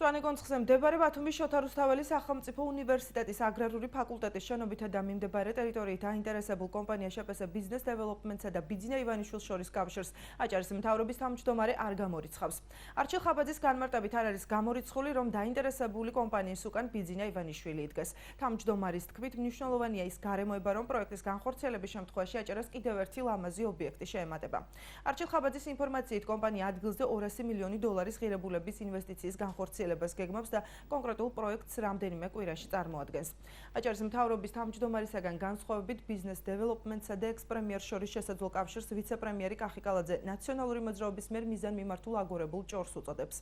მწვანე კონცხზე მდებარე ბათუმის შოთა რუსთაველის სახელმწიფო უნივერსიტეტის აგრარული ფაკულტეტის შენობითა და მიმდებარე ტერიტორიით დაინტერესებულ კომპანია შპს ბიზნეს დეველოპმენტსა და ბიძინა ივანიშვილს შორის კავშირს აჭარის მთავრობის თავმჯდომარე არ გამორიცხავს. არჩილ ხაბაძის განმარტებით არ არის გამორიცხული, რომ დაინტერესებული კომპანიის უკან ბიძინა ივანიშვილი იდგეს. თავმჯდომარის თქმით, მნიშვნელოვანია ის გარემოება, რომ პროექტის განხორციელების შემთხვევაში აჭარას კიდევ ერთი ლამაზი ობიექტი შეემატება. არჩილ ხაბაძის ინფორმაციით, კომპანია ადგილზე 200 მილიონი დოლარის ღირებულების ინვესტიციის განხორციელებას გეგმავს და კონკრეტულ პროექტს რამდენიმე კვირაში წარმოადგენს. აჭარის მთავრობის თავმჯდომარისაგან განსხვავებით ბიზნეს დეველოპმენტსა და ექს-პრემიერს შორის შესაძლო კავშირს ვიცე-პრემიერი კახიკალაძე ნაციონალური მოძრაობის მიერ მიზანმიმართულ აგორებულ ჭორს უწოდებს.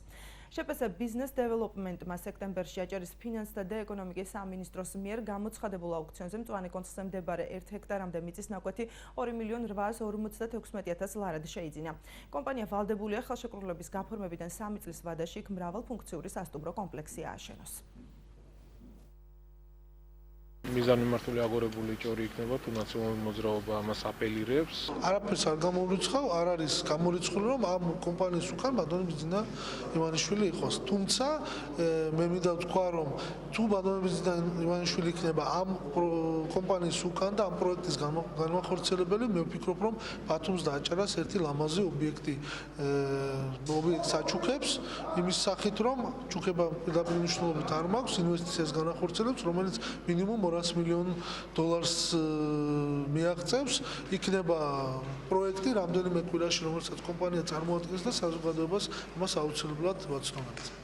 შპს ბიზნეს დეველოპმენტმა სექტემბერში აჭარის ფინანსთა და ეკონომიკის სამინისტროს მიერ გამოცხადებულ აუქციონზე მწვანე კონცხზე მდებარე 1 ჰექტარამდე მიწის ნაკვეთი 2.856.000 ლარად შეიძინა. კომპანია ვალდებულია ხელშეკრულების გაფორმებიდან 3 წლის ვადაში იქ მრავალფუნქციური სასტუმრო კომპლექსი ააშენოს. მიზანმიმართული აგორებული ჭორი იქნება, თუ ნაციონალური მოძრაობა ამას აპელირებს. არაფერს არ გამორიცხავ, არ არის გამორიცხული, რომ ამ კომპანიის უკან ბატონი ბიძინა ივანიშვილი იყოს. თუმცა მე მინდა ვთქვა, რომ თუ ბატონი ბიძინა ივანიშვილი იქნება ამ კომპანიის უკან და ამ პროექტის განმახორციელებელი, მე ვფიქრობ, რომ ბათუმს და აჭარას ერთი ლამაზი ობიექტი საჩუქებს, იმის სახით, რომ ჩუქება პირდაპირ მნიშვნელობით არ მაქვს, ინვესტიციას განახორციელებს, რომელიც მინიმუმ 200 მილიონ დოლარს მიაღწევს. იქნება პროექტი რამდენიმე კვირაში, რომელსაც კომპანია წარმოადგენს და საზოგადოებას ამას აუცილებლად ვაცნობთ.